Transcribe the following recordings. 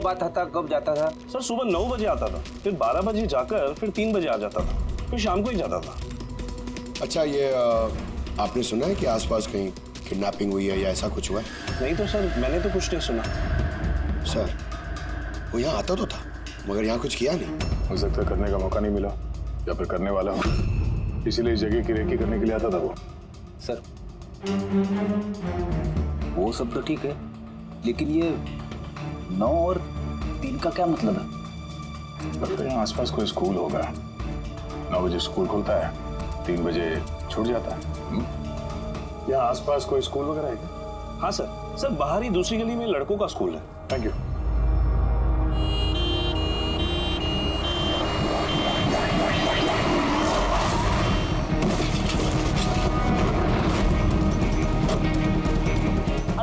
बात था कब जाता था? सर सुबह 9 बजे आता था, फिर 12 बजे जाकर फिर 3 बजे आ जाता था, फिर शाम को ही जाता था। अच्छा, ये आपने सुना है कि आसपास कहीं किडनैपिंग हुई है या ऐसा कुछ हुआ है? नहीं तो सर, मैंने तो कुछ नहीं सुना। सर वो यहाँ आता तो था मगर यहाँ कुछ किया नहीं। हो सकता है करने का मौका नहीं मिला या फिर करने वाला हो, इसीलिए इस जगह की रेकी करने के लिए आता था वो। सर वो सब तो ठीक है, लेकिन ये 9 और 3 का क्या मतलब है? लगता है यहाँ आसपास कोई स्कूल होगा। 9 बजे स्कूल खुलता है, 3 बजे छूट जाता है। यहाँ आसपास कोई स्कूल वगैरह है क्या? हाँ सर बाहर ही दूसरी गली में लड़कों का स्कूल है। Thank you.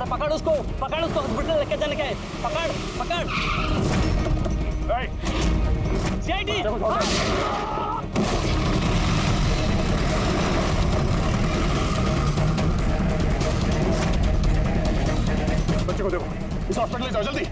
पकड़ उसको हॉस्पिटल लेके जाने का है। पकड़ सीआईडी। बच्चे को देखो, इस हॉस्पिटल ले जाओ जल्दी।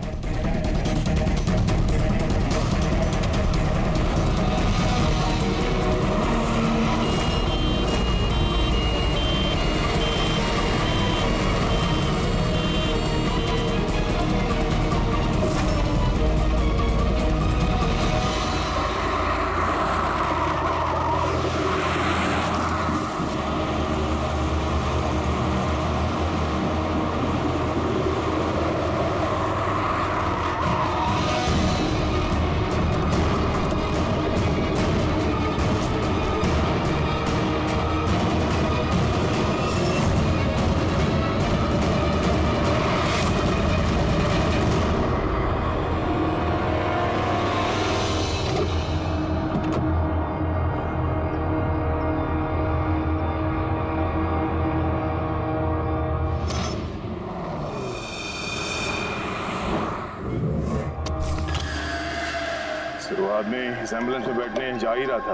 वो आदमी इस एम्बुलेंस में बैठने जा ही रहा था,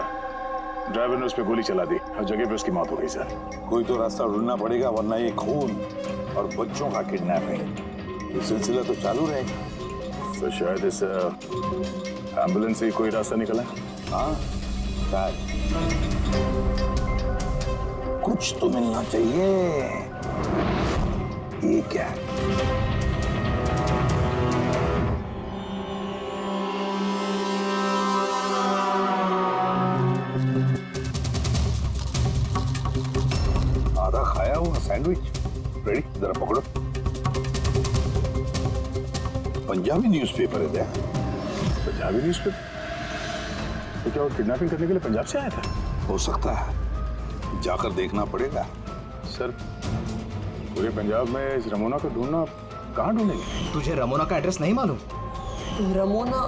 ड्राइवर ने उस पर गोली चला दी और जगह पे उसकी मौत हो गई। सर कोई तो रास्ता ढूंढना पड़ेगा, वरना ये खून और बच्चों का किडनैपिंग ये सिलसिला तो चालू रहेगा। तो शायद इस एम्बुलेंस से कोई रास्ता निकला। हाँ शायद कुछ तो मिलना चाहिए। ये क्या है? आधा खाया हुआ सैंडविच रेडी, जरा पकड़ो। पंजाबी न्यूज़पेपर है क्या? पंजाबी न्यूज़पेपर? तो क्या वो किडनैपिंग करने के लिए पंजाब से आया था? हो सकता है, जाकर देखना पड़ेगा। सर पूरे पंजाब में इस रमोना को ढूंढना, कहाँ ढूंढेंगे? तुझे रमोना का एड्रेस नहीं मालूम? रमोना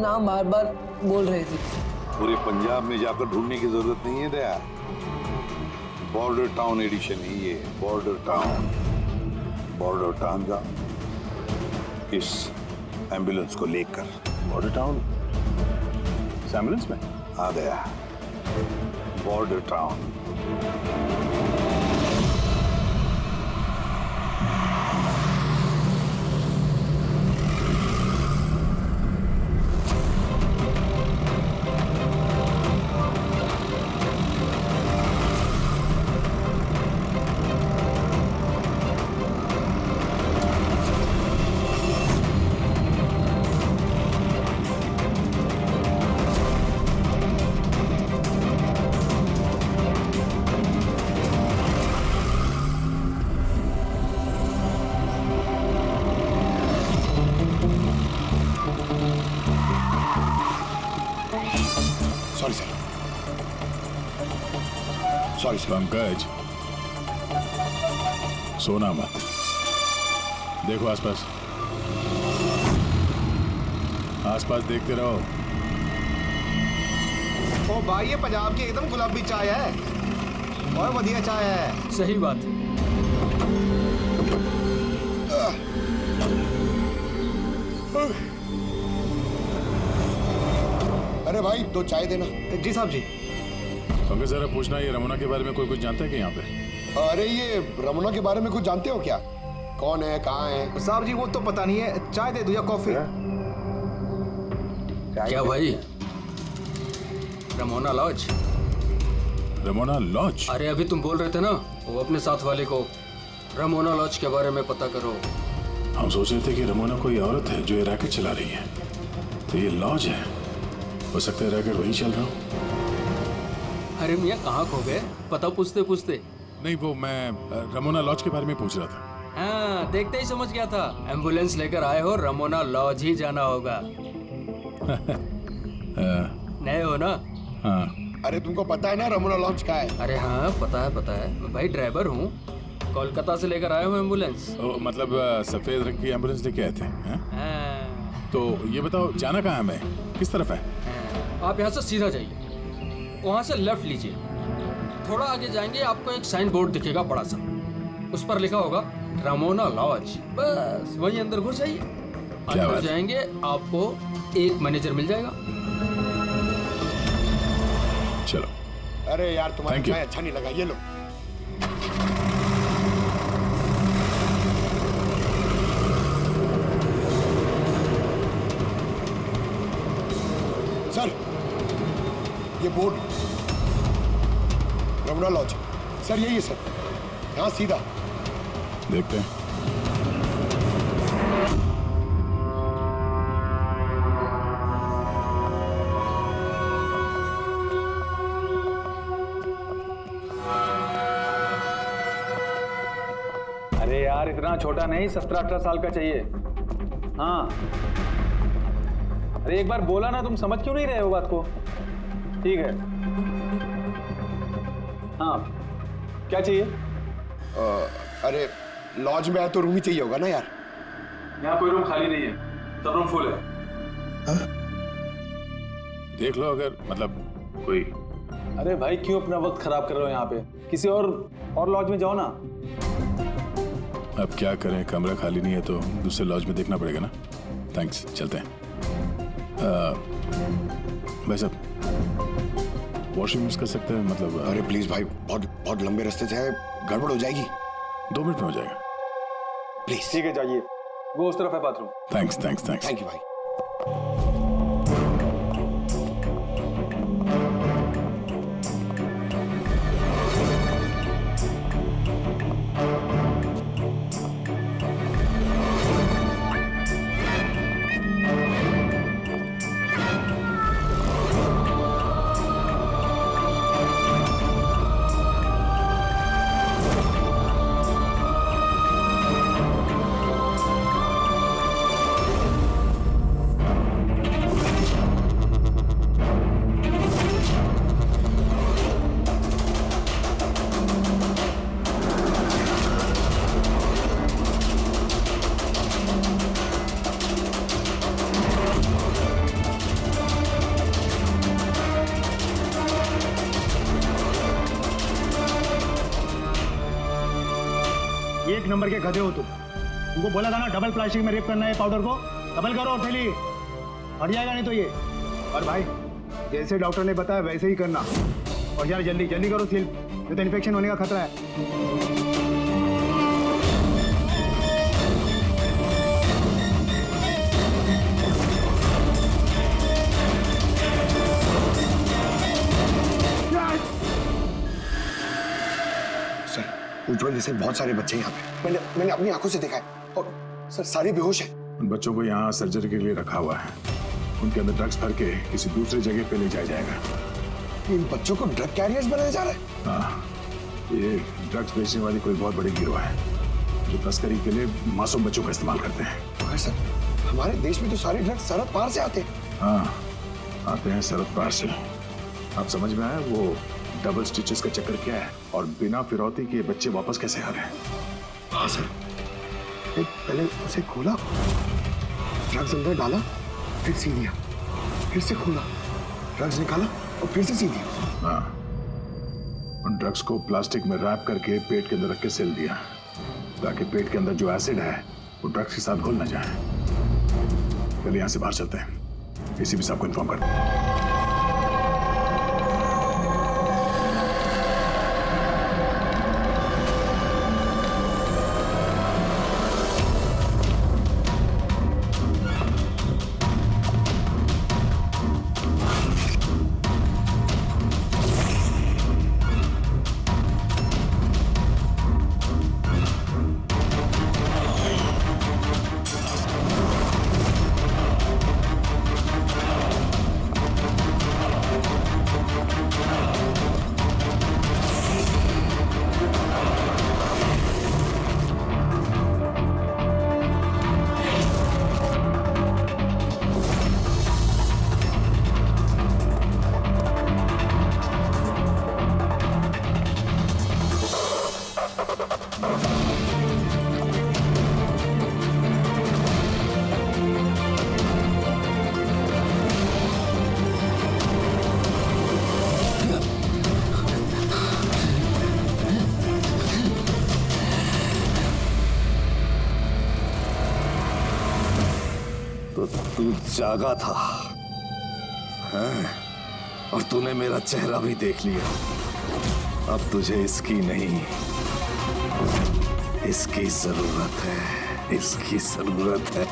नाम बार बार बोल रहे थे। पूरे पंजाब में जाकर ढूंढने की जरूरत नहीं है दया। बॉर्डर टाउन एडिशन है ये, बॉर्डर टाउन। बॉर्डर टाउन जा इस एम्बुलेंस को लेकर। बॉर्डर टाउन इस एम्बुलेंस में आ गया। Border town. Sorry sir. Pankaj सोना मत, देखो आसपास, आसपास देखते रहो। ओ भाई, ये पंजाब की एकदम गुलाबी चाय है और बढ़िया चाय है। सही बात है। अरे भाई 2 चाय देना। जी साहब जी। पंकज जरा पूछना, ये रमोना के बारे में कोई कुछ जानता है कि यहाँ पे? अरे ये रमोना के बारे में कुछ जानते हो क्या? कौन है, कहाँ है? साहब जी वो तो पता नहीं है, चाय दे दो या कॉफी? क्या भाई? Ramona lodge? Ramona lodge? अरे अभी तुम बोल रहे थे ना वो अपने साथ वाले को रमोना लॉज के बारे में पता करो। हम सोच रहे थे कि रमोना कोई औरत है जो ये रैकेट चला रही है, तो ये लॉज है। हो सकता है रैकेट वहीं चल रहा हो। अरे मियाँ कहाँ खो गए पता पूछते पूछते? नहीं, वो मैं रमोना लॉज के बारे में पूछ रहा था। हाँ देखते ही समझ गया था, एम्बुलेंस लेकर आए हो, रमोना लॉज ही जाना होगा। नए हो ना? हाँ। अरे तुमको पता है ना रमोना लॉन्च का है? अरे हाँ पता है मैं भाई ड्राइवर हूँ, कोलकाता से लेकर आया हूँ एम्बुलेंस। मतलब सफेद रंग की एम्बुलेंस लेके आए थे? हाँ। तो ये बताओ जाना कहाँ है, हमें किस तरफ है? आप यहाँ से सीधा जाइए, वहाँ से लेफ्ट लीजिए, थोड़ा आगे जाएंगे आपको एक साइन बोर्ड दिखेगा बड़ा सा, उस पर लिखा होगा रमोना लॉज। बस वहीं अंदर घुस जाइए, अंदर जाएंगे आपको एक मैनेजर मिल जाएगा। चलो। अरे यार तुम्हारा Thank you. चाय अच्छा नहीं लगा, ये लो। सर ये बोर्ड रमोना लॉज सर, यही है सर, यहाँ सीधा। देखते हैं। अरे यार इतना छोटा नहीं, 17-18 साल का चाहिए। हाँ अरे एक बार बोला ना, तुम समझ क्यों नहीं रहे हो बात को? ठीक है हाँ क्या चाहिए? अरे लॉज में आए तो रूम ही चाहिए होगा ना यार। यहाँ कोई रूम खाली नहीं है, सब रूम फुल है। देख लो अगर मतलब कोई। अरे भाई क्यों अपना वक्त खराब कर रहे हो यहाँ पे? किसी और लॉज में जाओ ना। अब क्या करें, कमरा खाली नहीं है तो दूसरे लॉज में देखना पड़ेगा ना। थैंक्स, चलते हैं। भाई साहब वॉशरूम यूज कर सकते हैं मतलब? अरे प्लीज भाई, बहुत लंबे रास्ते से है, गड़बड़ हो जाएगी। 2 मिनट में हो जाएगा प्लीज। ठीक है जाइए, वो उस तरफ है बाथरूम। थैंक्स। थैंक यू भाई। एक नंबर के गधे हो तुमको बोला था ना डबल प्लास्टिक में रेप करना है पाउडर को, डबल करो थैली, हट जाएगा नहीं तो ये। और भाई जैसे डॉक्टर ने बताया वैसे ही करना, और यार जल्दी करो सील, नहीं तो इन्फेक्शन होने का खतरा है। उज्जवल जैसे बहुत सारे बच्चे यहाँ पे, मैंने अपनी आंखों से देखा है, और सर सारे बेहोश हैं। उन बच्चों को यहाँ सर्जरी के लिए रखा हुआ है, उनके अंदर ड्रग्स भर के किसी दूसरी जगह पे ले जाया जाएगा। इन बच्चों को ड्रग कैरियर्स बनाया जा रहा है? हाँ, ये ड्रग्स बेचने वाली कोई बहुत बड़ी गिरोह है जो तस्करी के लिए मासूम बच्चों का इस्तेमाल करते हैं। मगर सर हमारे देश में तो सारे ड्रग्स सरहद पार से आते हैं। हाँ आते हैं सरहद पार से। आप समझ में आया वो डबल स्टिचेस का चक्कर क्या है, और बिना फिरौती के बच्चे वापस कैसे आ रहे हैं? हाँ सर, पहले उसे खोला, ड्रग्स अंदर डाला, फिर सी दिया, फिर से खोला, ड्रग्स निकाला और फिर से सी दिया। हाँ, उन ड्रग्स को प्लास्टिक में रैप करके पेट के अंदर रख के सिल दिया, ताकि पेट के अंदर जो एसिड है वो ड्रग्स के साथ घुल ना जाए। चलिए यहाँ से बाहर चलते हैं, एसीपी साहब को इन्फॉर्म करते हैं। तो तू जागा था, हैं? और तूने मेरा चेहरा भी देख लिया। अब तुझे इसकी नहीं, इसकी जरूरत है, इसकी जरूरत है।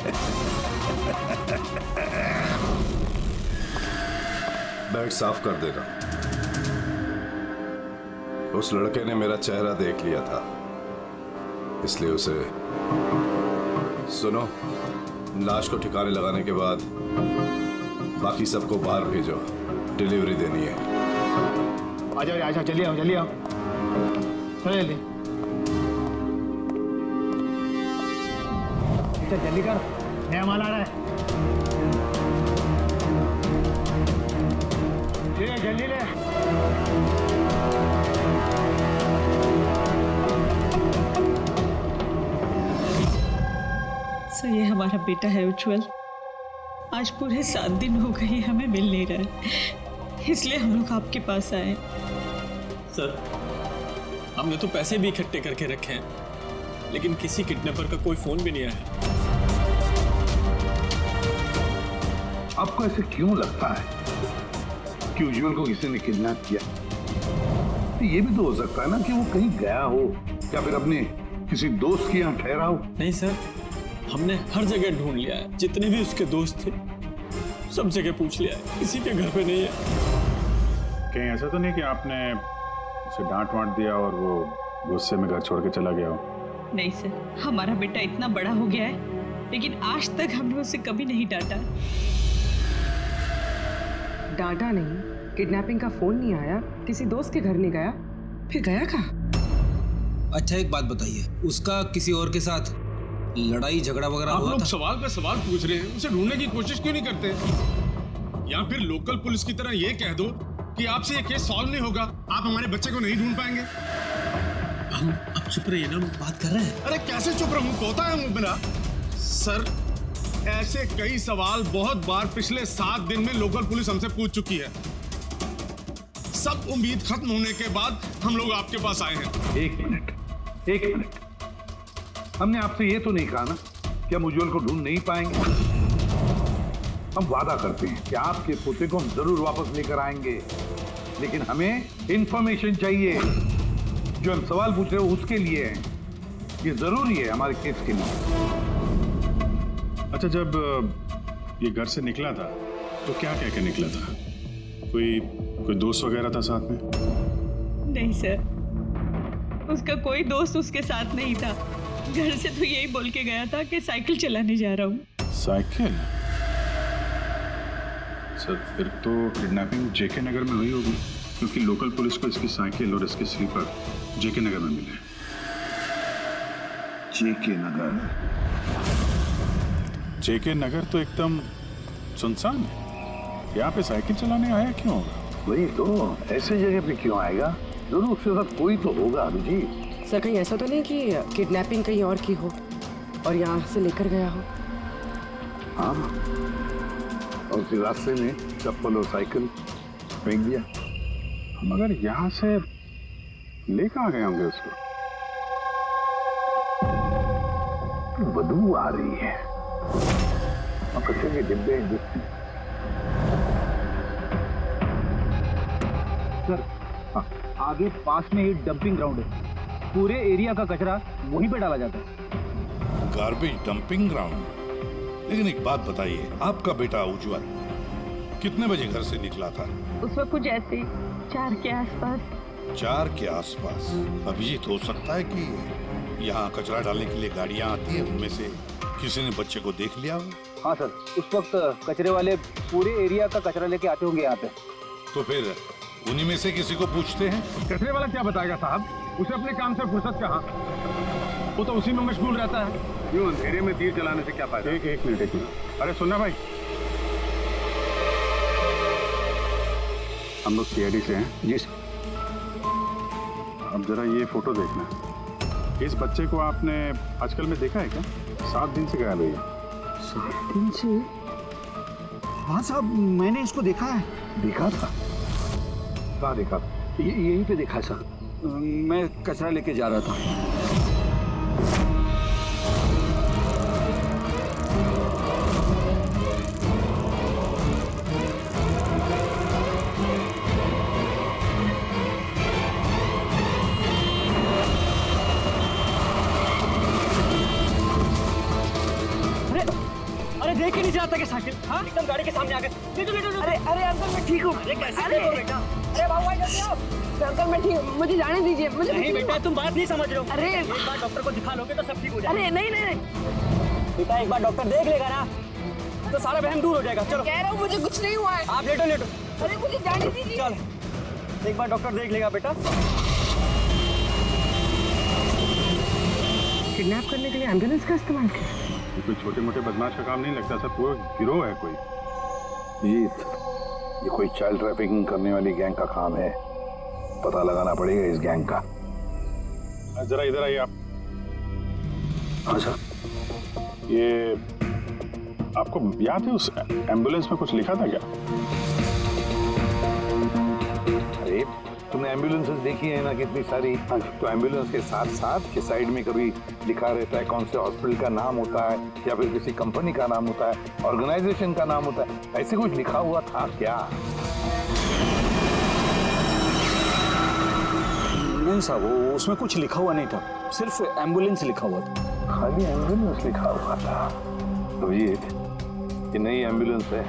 बेड साफ कर देना। उस लड़के ने मेरा चेहरा देख लिया था, इसलिए उसे सुनो, लाश को ठिकाने लगाने के बाद बाकी सबको बाहर भेजो, डिलीवरी देनी है। आ जाओ, आजा, जल्दी आओ, जल्दी आओ, चलो जल्दी, जल्दी कर, नया माल आ रहा है। ले, जल्दी ले। सर, ये हमारा बेटा है उज्जवल। आज पूरे 7 दिन हो गए हमें मिल नहीं रहा है, इसलिए हम लोग आपके पास आए। सर, हमने तो पैसे भी इकट्ठे करके रखे हैं, लेकिन किसी किडनैपर का कोई फोन भी नहीं आया। आपको ऐसे क्यों लगता है कि उज्जवल को किसी ने किडनैप किया? तो ये भी तो हो सकता है ना कि वो कहीं गया हो या फिर अपने किसी दोस्त के यहाँ ठहरा हो। नहीं सर, हमने हर जगह ढूंढ लिया है, जितने भी उसके दोस्त थे सब जगह पूछ लिया है, किसी के घर पे नहीं है। कहीं ऐसा तो नहीं कि आपने उसे डांट वांट दिया और वो गुस्से में घर छोड़ के चला गया हो? नहीं सर, हमारा बेटा इतना बड़ा हो गया है, लेकिन आज तक हमने उसे कभी नहीं डांटा। डांटा नहीं, किडनैपिंग का फोन नहीं आया, किसी दोस्त के घर नहीं गया, फिर गया कहाँ? अच्छा एक बात बताइए, उसका किसी और के साथ लड़ाई झगड़ा वगैरह हुआ था? आप लोग सवाल पे सवाल पूछ रहे हैं, उसे ढूंढने की कोशिश क्यों नहीं करते? या फिर लोकल पुलिस की तरह ये कह दो कि आपसे ये केस सॉल्व नहीं होगा, आप हमारे बच्चे को नहीं ढूंढ पाएंगे। हम अब चुप रहिए ना, बात कर रहे हैं। अरे कैसे चुप रहूं, तोता है मुंह मेरा। सर, ऐसे कई सवाल बहुत बार पिछले 7 दिन में लोकल पुलिस हमसे पूछ चुकी है। सब उम्मीद खत्म होने के बाद हम लोग आपके पास आए हैं। एक मिनट, हमने आपसे ये तो नहीं कहा ना कि हम उज्जवल को ढूंढ नहीं पाएंगे। हम वादा करते हैं कि आपके पोते को हम जरूर वापस लेकर आएंगे, लेकिन हमें इंफॉर्मेशन चाहिए। जो हम सवाल पूछ रहे हो उसके लिए है, ये जरूरी है हमारे केस के लिए। अच्छा, जब ये घर से निकला था तो क्या कह के निकला था? कोई दोस्त वगैरह था साथ में? नहीं सर, उसका कोई दोस्त उसके साथ नहीं था। घर से तो यही बोल के गया था कि साइकिल चलाने जा रहा हूँ। साइकिल? सर, फिर तो किडनैपिंग जेके नगर में हुई होगी, क्योंकि लोकल पुलिस को इसकी साइकिल और इसके स्लीपर जेके नगर में मिले। जेके नगर? जेके नगर तो एकदम सुनसान है, यहाँ पे साइकिल चलाने आया क्यों होगा? वही तो, ऐसे जगह पे क्यों आएगा? जरूर उसके साथ कोई तो होगा अभिजीत। सर, कहीं ऐसा तो नहीं कि किडनैपिंग कहीं और की हो और यहाँ से लेकर गया हो? हाँ, और फिर रास्ते में चप्पल और साइकिल फेंक दिया। मगर यहाँ से ले कहाँ गए होंगे उसको? बदबू आ रही है, कचरे के डिब्बे सर, आगे पास में एक डंपिंग ग्राउंड है, पूरे एरिया का कचरा वहीं पे डाला जाता है। Garbage dumping ground? लेकिन एक बात बताइए, आपका बेटा उज्जवल कितने बजे घर से निकला था? उस वक्त कुछ ऐसे 4 के आसपास। 4 के आसपास? अभिजीत, हो सकता है कि यहाँ कचरा डालने के लिए गाड़ियाँ आती है, उनमें से किसी ने बच्चे को देख लिया हो? हाँ सर, उस वक्त कचरे वाले पूरे एरिया का कचरा लेके आते होंगे यहाँ पे। तो फिर उन्हीं में से किसी को पूछते हैं। कचरे वाला क्या बताएगा साहब, उसे अपने काम से फुर्सत कहाँ, वो तो उसी में मशगूल रहता है। यूं अंधेरे में तीर चलाने से क्या फायदा? एक मिनट। अरे सुनना भाई, हम लोग सीआईडी से हैं। जी सर। अब जरा ये फोटो देखना। इस बच्चे को आपने आजकल में देखा है क्या? 7 दिन से गायब है। 7 दिन से? हाँ साहब, मैंने इसको देखा है। देखा था? कहाँ देखा? यहीं पे देखा है सर, मैं कचरा लेके जा रहा था। अरे देख ही नहीं जाता कि साइकिल, हाँ एकदम गाड़ी के सामने आ गए। लेटो। अरे अंकल मैं ठीक हूँ। अरे कैसे ठीक हो बेटा? अरे भाई जल्दी आओ। अंकल मैं ठीक, मुझे जाने दीजिए। मुझे नहीं बेटा तुम बात नहीं समझ रहे हो। अरे एक बार डॉक्टर को दिखा लोगे तो सब ठीक हो जाएगा। अरे नहीं बेटा एक बार डॉक्टर देख लेगा ना तो सारा वहम दूर हो जाएगा। चलो कह रहा हूँ मुझे कुछ नहीं हुआ है। आप लेटो। अरे मुझे जाने दीजिए। चल एक बार डॉक्टर देख लेगा बेटा। किडनैप करने के लिए एम्बुलेंस का इस्तेमाल किया? ये कोई छोटे मोटे बदमाश का काम नहीं लगता सर, पूरा गिरोह है कोई। जीत, ये कोई चाइल्ड ट्रैफिकिंग करने वाली गैंग का काम है। पता लगाना पड़ेगा इस गैंग का। जरा इधर आइए आप। हाँ सर। ये आपको याद है उस एम्बुलेंस में कुछ लिखा था क्या? अरे तुमने एम्बुलेंसेस देखी है ना कितनी सारी, तो एम्बुलेंस के साथ साथ के साइड में कभी लिखा रहता है कौन से हॉस्पिटल का नाम होता है या फिर किसी कंपनी का नाम होता है, ऑर्गेनाइजेशन का नाम होता है। ऐसे कुछ लिखा हुआ था क्या? नहीं साहब, वो उसमें कुछ लिखा हुआ नहीं था, सिर्फ एम्बुलेंस लिखा हुआ था। खाली एम्बुलेंस लिखा हुआ था? तो ये नई एम्बुलेंस है।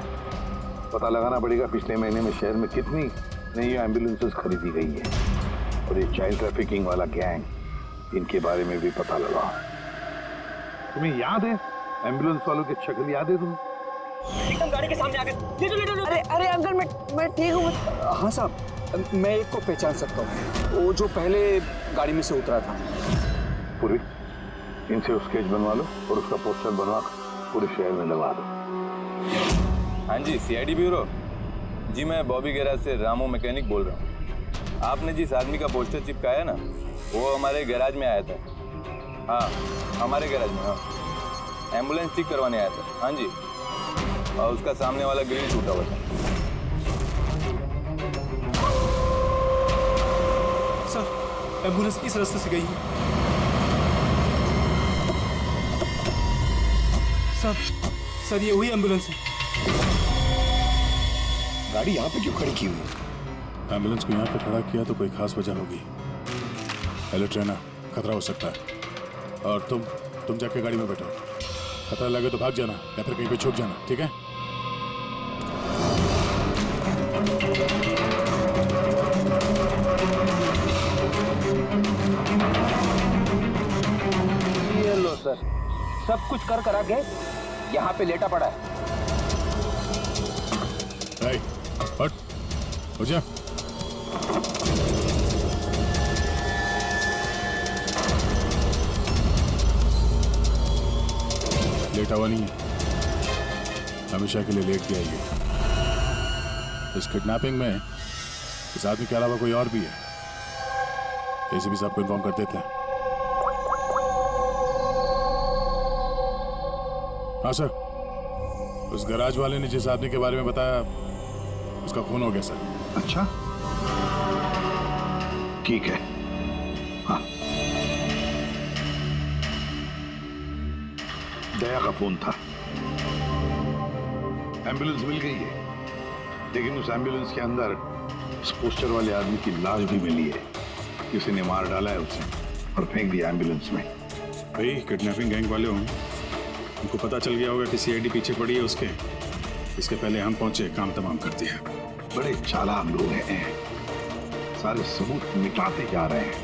पता लगाना पड़ेगा पिछले महीने में शहर में कितनी नई एम्बुलेंसेस खरीदी गई है। और ये चाइल्ड ट्रैफिकिंग वाला गैंग, इनके बारे में भी पता लगाओ। तुम्हें याद है एम्बुलेंस वालों की शक्ल याद है तुम्हें? एकदम गाड़ी के सामने आ गए। लेटो। अरे अंकल मैं ठीक हूँ। हाँ साहब, मैं एक को पहचान सकता हूँ, वो जो पहले गाड़ी में से उतरा था। पूरी इनसे स्केच बनवा लो और उसका पोस्टर बनवा पूरे शहर में लगा दो। हाँ जी, सीआईडी ब्यूरो जी, मैं बॉबी गैराज से रामू मैकेनिक बोल रहा हूँ। आपने जिस आदमी का पोस्टर चिपकाया ना, वो हमारे गैराज में आया था। हाँ हमारे गैराज में। हाँ एम्बुलेंस ठीक करवाने आया था। हाँ जी, और उसका सामने वाला ग्रिल टूटा हुआ था। सर एम्बुलेंस इस रास्ते से गई है। सर ये वही एम्बुलेंस है। गाड़ी यहाँ पे क्यों खड़ी की हुई? एम्बुलेंस को यहाँ पे खड़ा किया तो कोई खास वजह होगी। हेलो ट्रेनर, खतरा हो सकता है और तुम जाके गाड़ी में बैठो। खतरा लगे तो भाग जाना या फिर कहीं पे छुप जाना, ठीक है? ये लो सर, सब कुछ कर करा के यहाँ पे लेटा पड़ा है। हट, हो जा। लेटा हुआ नहीं है, हमेशा के लिए लेट गया ये। इस किडनैपिंग में इस आदमी के अलावा कोई और भी है, ऐसे भी सबको इन्फॉर्म कर देते हैं। हाँ सर, उस गैराज वाले ने जिस आदमी के बारे में बताया उसका खून हो गया सर। अच्छा ठीक है। हाँ दया का फोन था। एम्बुलेंस मिल गई है, लेकिन उस एम्बुलेंस के अंदर उस पोस्टर वाले आदमी की लाश भी मिली है। किसी ने मार डाला है उसे और फेंक दिया एम्बुलेंस में। भाई किडनैपिंग गैंग वाले हों, उनको पता चल गया होगा कि सीआईडी पीछे पड़ी है उसके। इसके पहले हम पहुंचे, काम तमाम कर दिया। बड़े चालाक लोग हैं, सारे सबूत मिटाते जा रहे हैं।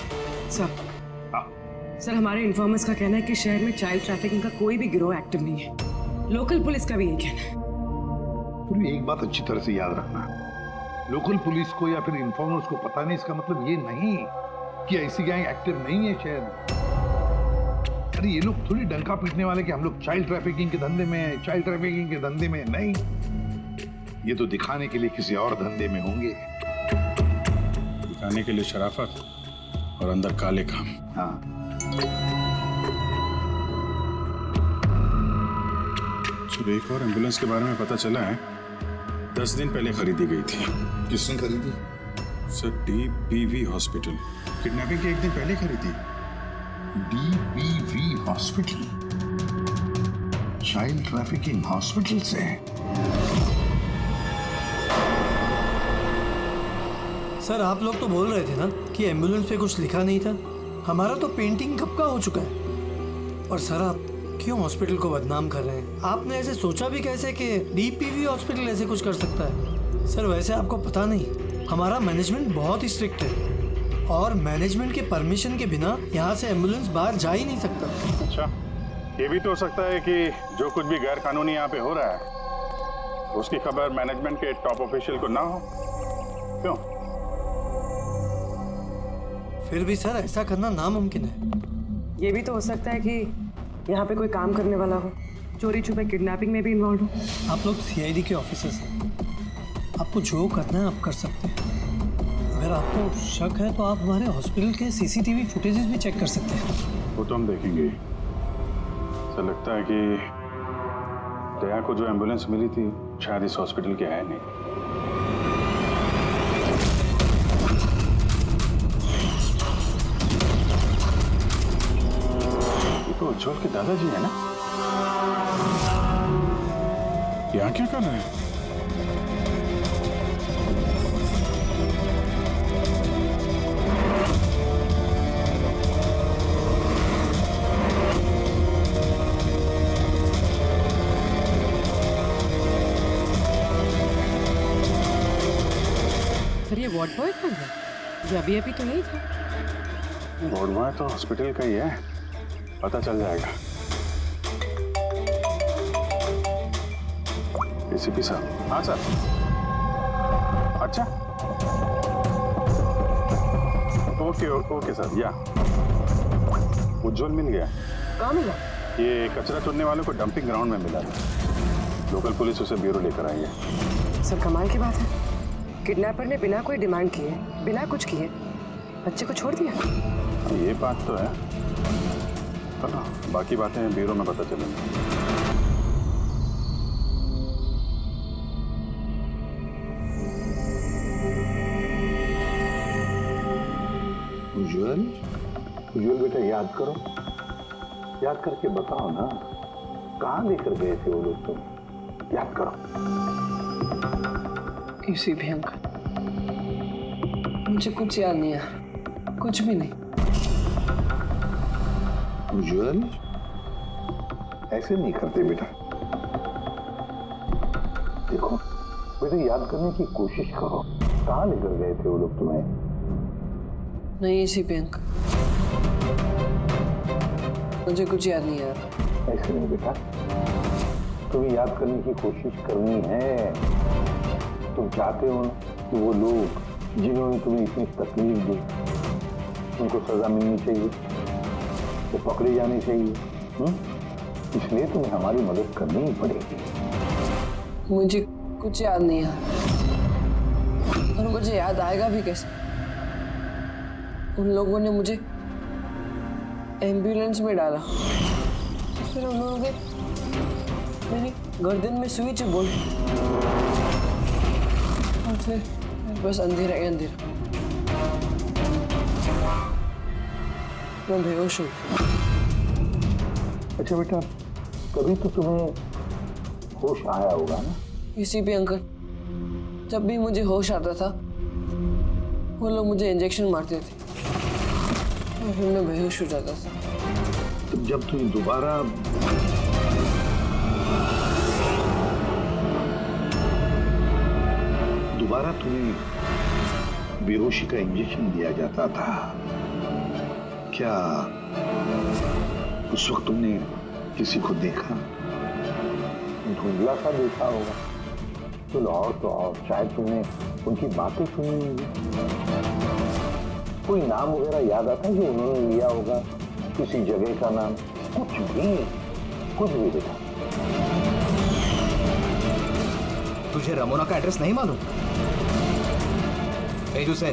सर हमारे इन्फॉर्मर्स का कहना है कि शहर में चाइल्ड ट्रैफिकिंग का कोई भी गिरोह एक्टिव नहीं है। लोकल पुलिस का भी यही कहना है। पूरी एक बात अच्छी तरह से याद रखना, लोकल पुलिस को या फिर इन्फॉर्मर्स को पता नहीं, इसका मतलब ये नहीं कि ऐसी गैंग एक्टिव नहीं है शहर में। अरे ये लोग थोड़ी डंका पीटने वाले कि हम लोग चाइल्ड ट्रैफिकिंग के धंधे में हैं, चाइल्ड ट्रैफिकिंग के धंधे में नहीं। ये तो दिखाने के लिए किसी और धंधे में होंगे। दिखाने के लिए शराफत और अंदर काले काम। हाँ सुबह एक और एम्बुलेंस के बारे में पता चला है, 10 दिन पहले खरीदी गई थी। किसने खरीदी? Sir DBV hospital. किडनैपिंग के एक दिन पहले खरीदी। DBV hospital, child trafficking hospital से। सर आप लोग तो बोल रहे थे ना कि एम्बुलेंस पे कुछ लिखा नहीं था। हमारा तो पेंटिंग कब का हो चुका है। और सर क्यों हॉस्पिटल को बदनाम कर रहे हैं? आपने ऐसे सोचा भी कैसे कि डीपीवी हॉस्पिटल ऐसे कुछ कर सकता है? सर वैसे आपको पता नहीं, हमारा मैनेजमेंट बहुत ही स्ट्रिक्ट है और मैनेजमेंट के परमिशन के बिना यहाँ से एम्बुलेंस बाहर जा ही नहीं सकता। अच्छा, ये भी तो हो सकता है कि जो कुछ भी गैर कानूनी यहाँ पे हो रहा है उसकी खबर मैनेजमेंट के टॉप ऑफिशियल को ना हो। क्यों? फिर भी सर ऐसा करना नामुमकिन है। ये भी तो हो सकता है कि यहाँ पे कोई काम करने वाला हो, चोरी छुपे किडनैपिंग में भी इन्वॉल्व हो। आप लोग सीआईडी के ऑफिसर्स हैं, आपको जो करना है आप कर सकते हैं। अगर आपको शक है तो आप हमारे हॉस्पिटल के सीसीटीवी फुटेजेस भी चेक कर सकते हैं। वो तो हम देखेंगे। ऐसा लगता है कि दया को जो एम्बुलेंस मिली थी शायद इस हॉस्पिटल के है नहीं। ये तो उज्जवल के दादाजी है ना? यहाँ क्या कर रहे हैं? सर ये वार्ड बॉय कौन है? ये अभी अभी तो नहीं था। वार्ड बॉय तो हॉस्पिटल का ही है, पता चल जाएगा। एसीपी साहब। हाँ सर। अच्छा, ओके ओके सर। या उज्जवल मिल गया। कहाँ मिला? ये कचरा चुनने वालों को डंपिंग ग्राउंड में मिला था। लोकल पुलिस उसे ब्यूरो लेकर आई है। सर कमाल की बात है, किडनैपर ने बिना कोई डिमांड किए, बिना कुछ किए बच्चे को छोड़ दिया। ये बात तो है, पर ना बाकी बातें ब्यूरो में पता चलेंगी। उज्जवल, उज्जवल बेटा याद करो, याद करके बताओ ना, कहाँ लेकर गए थे वो लोग तुम? याद करो। किसी भी अंकल, मुझे कुछ याद नहीं है, कुछ भी नहीं। उज्जवल, ऐसे नहीं करते बेटा। देखो बेटा, याद करने की कोशिश करो, कहाँ लेकर गए थे वो लोग तुम्हें? नहीं इसी पे अंकल, मुझे कुछ याद नहीं यार। ऐसे नहीं बेटा, तुम्हें याद करने की कोशिश करनी है। तुम चाहते हो कि वो लोग जिन्होंने तुम्हें इतनी तकलीफ दी उनको सजा मिलनी चाहिए, वो पकड़े जाने चाहिए। इसलिए तुम्हें हमारी मदद करनी ही पड़ेगी। मुझे कुछ याद नहीं है और मुझे याद आएगा भी कैसे? उन लोगों ने मुझे एम्बुलेंस में डाला, फिर उन लोगों ने मेरी गर्दन में सुई चुभोई और फिर बस अंधेरा ही अंधेरा। मैं बेहोश हूँ। अच्छा बेटा, कभी तो तुम्हें होश आया होगा ना? इसी पे अंकल, जब भी मुझे होश आता था वो लोग मुझे इंजेक्शन मारते थे और फिर मैं बेहोश हो जाता था। तो जब तुम दोबारा तुम्हें बेहोशी का इंजेक्शन दिया जाता था, क्या उस वक्त तुमने किसी को देखा? धुंधला सा देखा होगा। चलो और तो और, शायद तुमने उनकी बातें सुनी होंगी। कोई नाम वगैरह याद आता है जो उन्होंने लिया होगा, किसी जगह का नाम? कुछ भी बेटा। तुझे रमोना का एड्रेस नहीं मालूम? उसे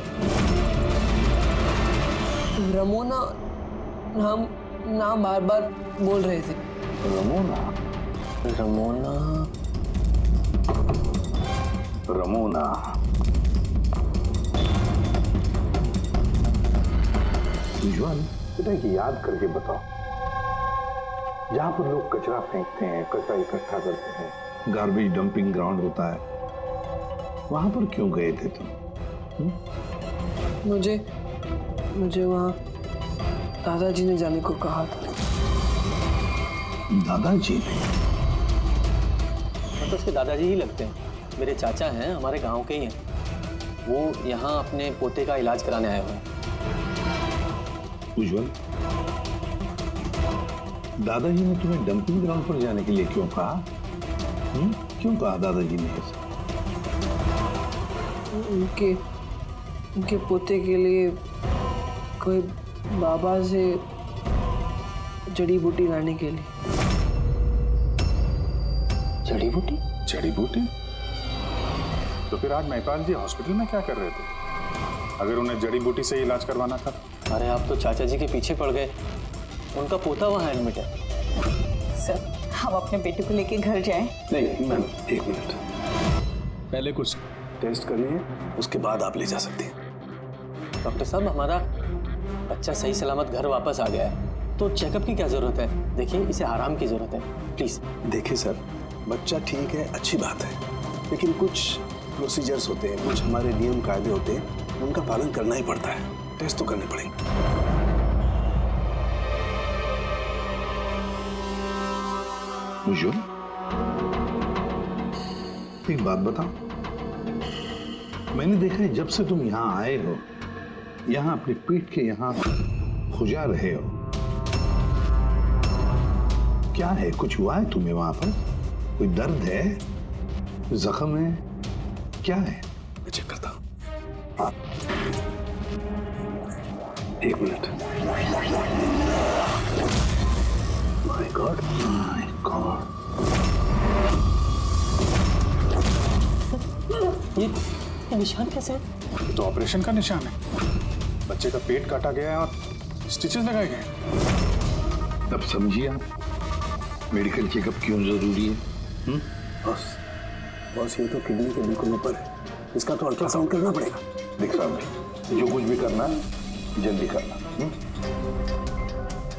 रमोना नाम बार बार बोल रहे थे। रमोना उज्जवल बेटा, याद करके बताओ, जहां पर लोग कचरा फेंकते हैं, कचरा इकट्ठा करते हैं, गार्बेज डंपिंग ग्राउंड होता है, वहां पर क्यों गए थे तुम? मुझे वहाँ दादाजी ने जाने को कहा था। दादाजी? मतलब उसके दादाजी ही लगते हैं। मेरे चाचा हैं, हमारे गांव के ही हैं। वो यहाँ अपने पोते का इलाज कराने आए हुए हैं। उज्जवल, दादाजी ने तुम्हें डंपिंग ग्राउंड पर जाने के लिए क्यों कहा? क्यों कहा दादाजी ने ऐसा? उनके पोते के लिए कोई बाबा से जड़ी बूटी लाने के लिए। जड़ी बूटी? जड़ी बूटी? तो फिर आज महिपाल जी हॉस्पिटल में क्या कर रहे थे, अगर उन्हें जड़ी बूटी से इलाज करवाना था? अरे आप तो चाचा जी के पीछे पड़ गए। उनका पोता वहाँ एडमिट है। सर, हम अपने बेटे को लेके घर जाएं? नहीं मैम, एक मिनट, पहले कुछ टेस्ट करनी है, उसके बाद आप ले जा सकते हैं। डॉक्टर साहब, हमारा बच्चा सही सलामत घर वापस आ गया है, तो चेकअप की क्या जरूरत है? देखिए, इसे आराम की जरूरत है, प्लीज। देखिए सर, बच्चा ठीक है, अच्छी बात है, लेकिन कुछ प्रोसीजर्स होते हैं, कुछ हमारे नियम कायदे होते हैं, उनका पालन करना ही पड़ता है। टेस्ट तो करने पड़ेंगे। उज्जवल, एक बात बताओ, मैंने देखा है जब से तुम यहाँ आए हो, यहाँ अपने पीठ के यहाँ खुजा रहे हो। क्या है, कुछ हुआ है तुम्हें वहां पर? कोई दर्द है, जख्म है, क्या है? मैं चेक करता हूँ। हाँ, एक minute. My God, my God, ये निशान कैसे है? ये तो ऑपरेशन का निशान है। बच्चे का पेट काटा गया है और स्टिचेस लगाए गए। अब समझिए आप मेडिकल चेकअप क्यों जरूरी है? बस ये तो किडनी के बिल्कुल ऊपर है, इसका तो अल्ट्रासाउंड करना पड़ेगा। देख साहब, जो कुछ भी करना है जल्दी करना।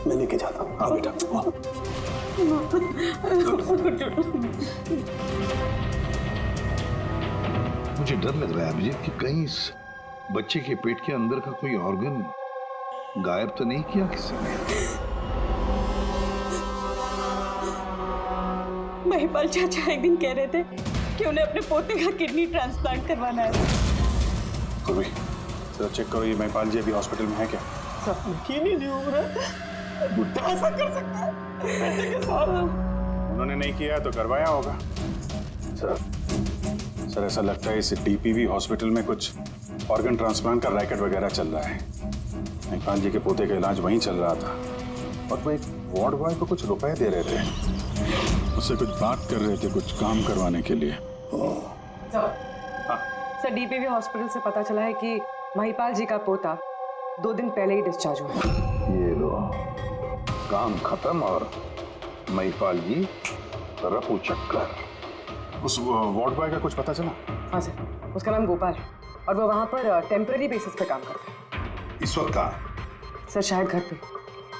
मैं लेके जाता हूँ। हाँ बेटा। मुझे डर लग रहा है अभिजीत कि कहीं इस बच्चे के पेट के अंदर का कोई ऑर्गन गायब तो नहीं किया किसी ने? महिपाल चाचा एक दिन कह रहे थे कि उन्हें अपने पोते का किडनी ट्रांसप्लांट करवाना है। तो जरा चेक करो, ये महिपाल जी अभी हॉस्पिटल में है क्या? यकीन ही नहीं हो रहा, बुढ़ा ऐसा कर सकता है बेटे के साथ? उन्होंने नहीं किया है तो करवाया होगा। सर ऐसा लगता है इस डीपीवी हॉस्पिटल में कुछ ऑर्गन ट्रांसप्लांट का रैकेट वगैरह चल रहा है। महिपाल जी के पोते का इलाज वहीं चल रहा था और वो एक वार्ड बॉय को कुछ रुपए दे रहे थे, उससे कुछ बात कर रहे थे, कुछ काम करवाने के लिए। सर, डीपीवी हॉस्पिटल से पता चला है कि महिपाल जी का पोता 2 दिन पहले ही डिस्चार्ज हुआ। ये लो, काम खत्म और महिपाल जी रफू चक्कर। उस वार्ड बॉय का कुछ पता चला? हाँ सर, उसका नाम गोपाल है और वो वहाँ पर टेम्पररी बेसिस पे काम करता है। इस वक्त कहाँ? सर शायद घर पे,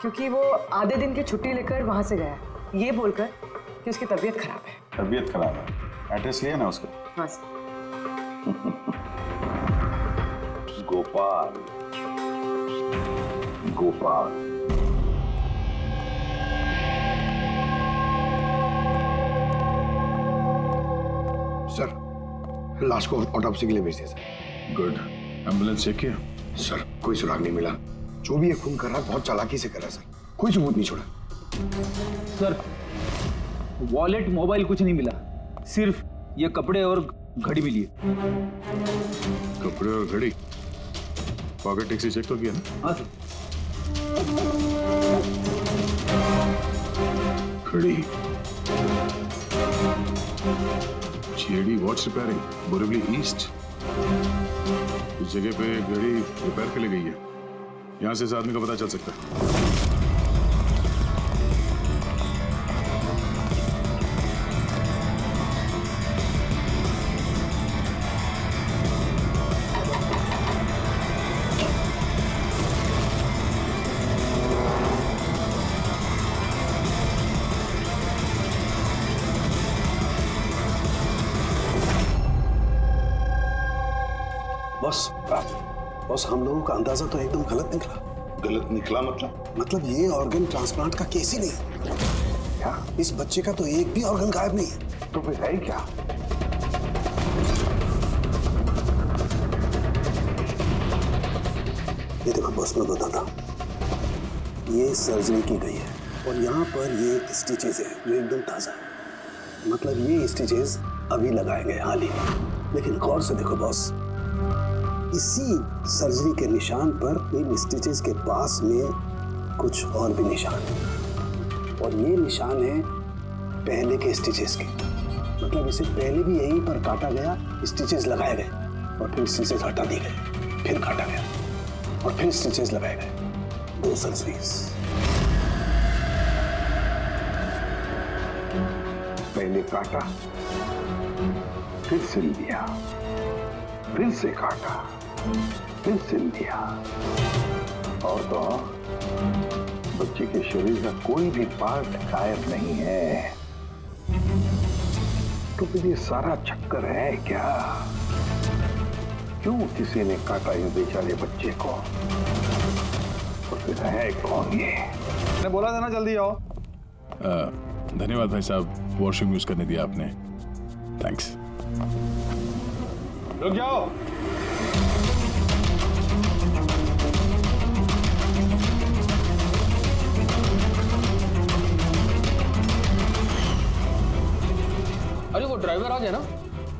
क्योंकि वो आधे दिन की छुट्टी लेकर वहाँ से गया है, ये बोलकर कि उसकी तबीयत खराब है। तबीयत खराब है? एड्रेस लिया ना उसका? हाँ सर। गोपाल, गोपाल। सर, लाश को ऑटोप्सी के लिए भेज दिया सर। गुड। एम्बुलेंस चेक किया? सर कोई सुराग नहीं मिला। जो भी ये खून कर रहा है बहुत चालाकी से कर रहा है सर, कोई सबूत नहीं छोड़ा। सर वॉलेट मोबाइल कुछ नहीं मिला, सिर्फ ये कपड़े और घड़ी मिली है। कपड़े और घड़ी? पॉकेट टैक्सी चेक तो किया ना? हाँ सर। घड़ी, JD watch repairing, Borivali east. इस जगह पे घड़ी रिपेयर के लिए गई है, यहाँ से इस आदमी का पता चल सकता है। बॉस, हम लोगों का अंदाजा तो एकदम गलत निकला। गलत निकला मतलब? मतलब ये ऑर्गन ट्रांसप्लांट का केस ही नहीं। क्या? इस बच्चे का तो एक भी ऑर्गन गायब नहीं है। तो फिर है क्या? ये देखो बॉस, मैं बताता, ये सर्जरी की गई है और यहाँ पर ये स्टिचेस है जो एकदम ताज़ा है। मतलब ये स्टिचेस अभी लगाए गए हाल ही में। लेकिन गौर से देखो बॉस, इसी सर्जरी के निशान पर इन स्टिचेस के पास में कुछ और भी निशान है और ये निशान है पहले के स्टिचेस के। मतलब इसे पहले भी यहीं पर काटा गया, स्टिचेस लगाए गए और फिर स्टिचेस हटा दिए गए, फिर काटा गया और फिर स्टिचेस लगाए गए। 2 सर्जरीज। पहले काटा, फिर सिल दिया, फिर से काटा, फिर सिल दिया। और तो बच्चे के शरीर का कोई भी पार्ट गायब नहीं है। तो फिर ये सारा चक्कर है क्या? क्यों किसी ने काटा यूं बेचारे बच्चे को? तो फिर है कौन ये? मैंने बोला था ना जल्दी आओ। धन्यवाद भाई साहब, वॉशरूम यूज करने दिया आपने। थैंक्स। रुक जाओ। अरे वो ड्राइवर आ गया ना?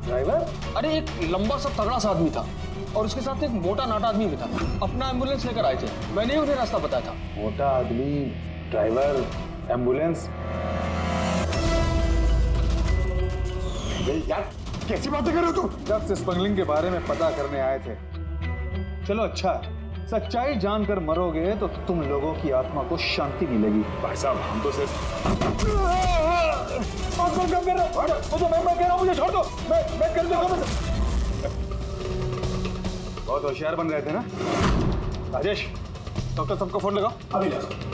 ड्राइवर? अरे एक लंबा सा तगड़ा सा आदमी था और उसके साथ एक मोटा नाटा आदमी भी था। अपना एम्बुलेंस लेकर आए थे, मैंने ही उन्हें रास्ता बताया था। मोटा आदमी, ड्राइवर, एम्बुलेंस। यार कैसी बातें कर रहे हो तुम? जब स्मगलिंग के बारे में पता करने आए थे। चलो अच्छा है, सच्चाई जानकर मरोगे तो तुम लोगों की आत्मा को शांति मिलेगी। भाई साहब हम तो सिर्फ मैं कह रहा हूँ मुझे छोड़ दो। मैं कर दूंगा। बहुत होशियार बन रहे थे ना राजेश? डॉक्टर साहब को फोन लगाओ। अभी लगाओ।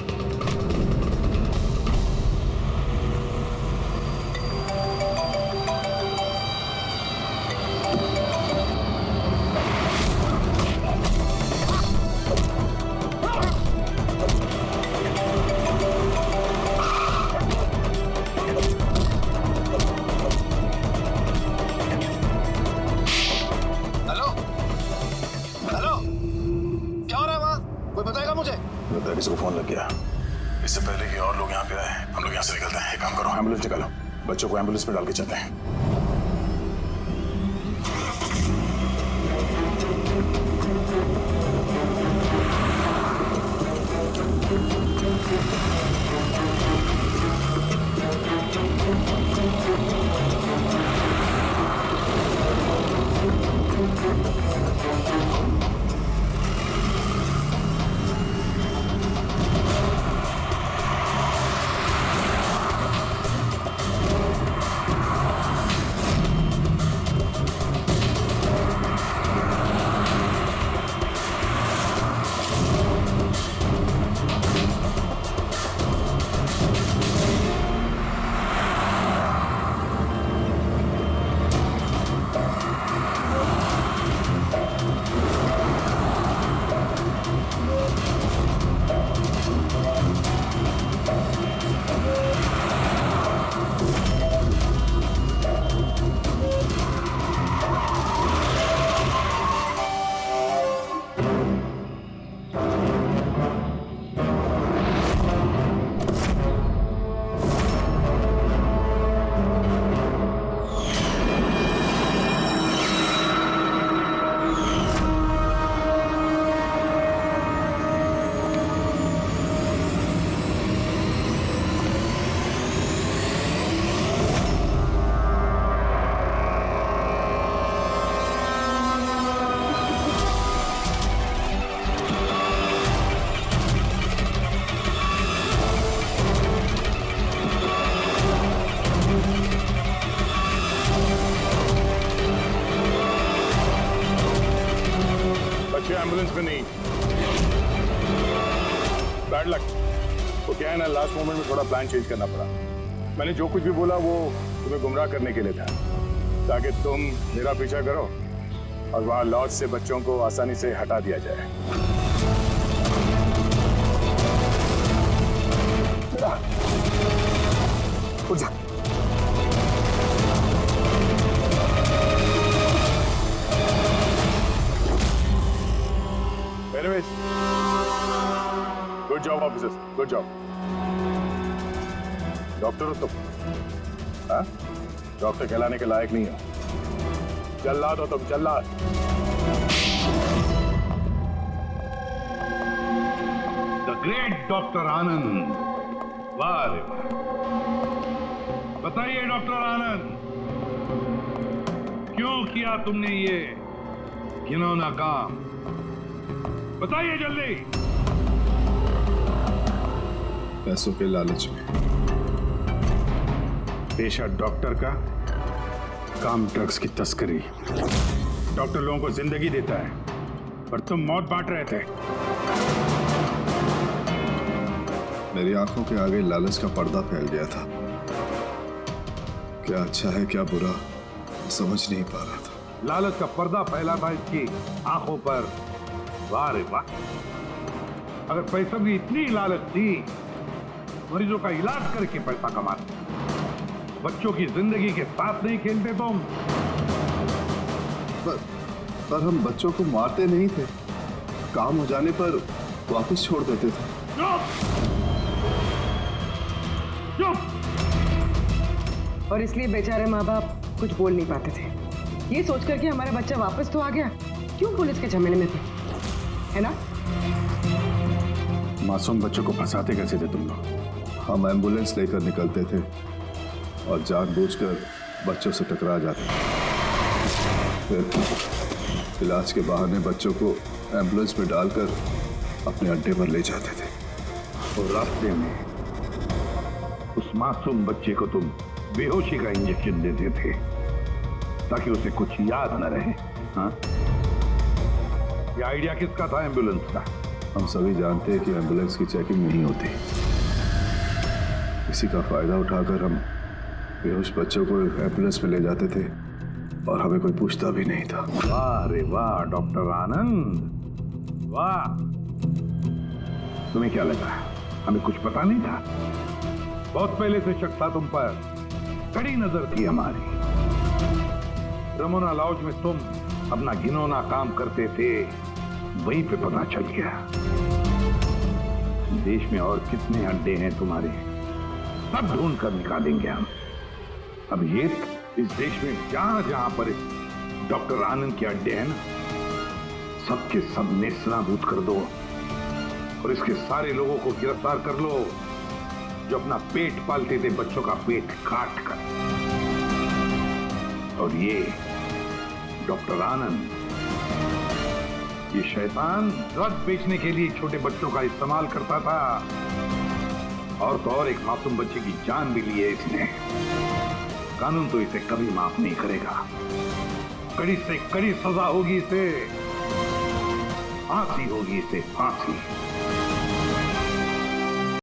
किसी को फोन लग गया। इससे पहले कि और लोग यहाँ पे आए, हम लोग यहाँ से निकलते हैं। एक काम करो, एम्बुलेंस निकालो, बच्चों को एम्बुलेंस में डाल के चलते हैं। एम्बुलेंस में नहीं। Bad luck. तो क्या है ना, लास्ट मोमेंट में थोड़ा प्लान चेंज करना पड़ा। मैंने जो कुछ भी बोला वो तुम्हें गुमराह करने के लिए था, ताकि तुम मेरा पीछा करो और वहां लॉज से बच्चों को आसानी से हटा दिया जाए। उठ जा। Anyways, good job officers, good job. Doctor हो तुम? हाँ? डॉक्टर कहलाने के लायक नहीं हो। जल्लाद हो तुम, जल्लाद। द ग्रेट डॉक्टर आनंद, वाह रे वाह। बताइए डॉक्टर आनंद, क्यों किया तुमने ये घिनौना काम? बताइए जल्दी। पैसों के लालच में। पेशा डॉक्टर का, काम ड्रग्स की तस्करी। डॉक्टर लोगों को जिंदगी देता है, पर तुम मौत बांट रहे थे। मेरी आंखों के आगे लालच का पर्दा फैल गया था। क्या अच्छा है क्या बुरा समझ नहीं पा रहा था। लालच का पर्दा फैला था इसकी आंखों पर। वाह रे वाह। अगर पैसों की इतनी लालच थी, मरीजों का इलाज करके पैसा कमाते, बच्चों की जिंदगी के साथ नहीं खेलते तुम। पर हम बच्चों को मारते नहीं थे, काम हो जाने पर वापस छोड़ देते थे। और इसलिए बेचारे माँ बाप कुछ बोल नहीं पाते थे, ये सोचकर कि हमारा बच्चा वापस तो आ गया, क्यों पुलिस के झमेले में थे, है ना? मासूम बच्चों को फंसाते कैसे थे तुम लोग? हम एम्बुलेंस लेकर निकलते थे और जानबूझकर बच्चों से टकरा जाते थे। फिर इलाज के बहाने बच्चों को एम्बुलेंस में डालकर अपने अड्डे पर ले जाते थे। और रास्ते में उस मासूम बच्चे को तुम बेहोशी का इंजेक्शन देते थे ताकि उसे कुछ याद न रहे। हाँ? ये आइडिया किसका था एम्बुलेंस का? हम सभी जानते हैं कि एम्बुलेंस की चेकिंग नहीं होती। इसी का फायदा उठाकर हम बेहोश बच्चों को एम्बुलेंस में ले जाते थे और हमें कोई पूछता भी नहीं था। वाह रे वाह डॉक्टर आनंद, वाह। तुम्हें क्या लगा हमें कुछ पता नहीं था? बहुत पहले से शक था तुम पर, कड़ी नजर थी हमारी। रमोना लॉज में तुम अपना घिनौना काम करते थे, वहीं पे पता चल गया। देश में और कितने अड्डे हैं तुम्हारे, सब ढूंढ कर निकालेंगे हम। अब ये इस देश में जहां जहां पर डॉक्टर आनंद के अड्डे हैं ना, सबके सब नेस्तनाबूद कर दो और इसके सारे लोगों को गिरफ्तार कर लो जो अपना पेट पालते थे बच्चों का पेट काट कर। और ये डॉक्टर आनंद, ये शैतान ड्रग बेचने के लिए छोटे बच्चों का इस्तेमाल करता था, और तो और एक मासूम बच्चे की जान भी ली है इसने। कानून तो इसे कभी माफ नहीं करेगा, कड़ी से कड़ी सजा होगी इसे, फांसी होगी इसे, फांसी।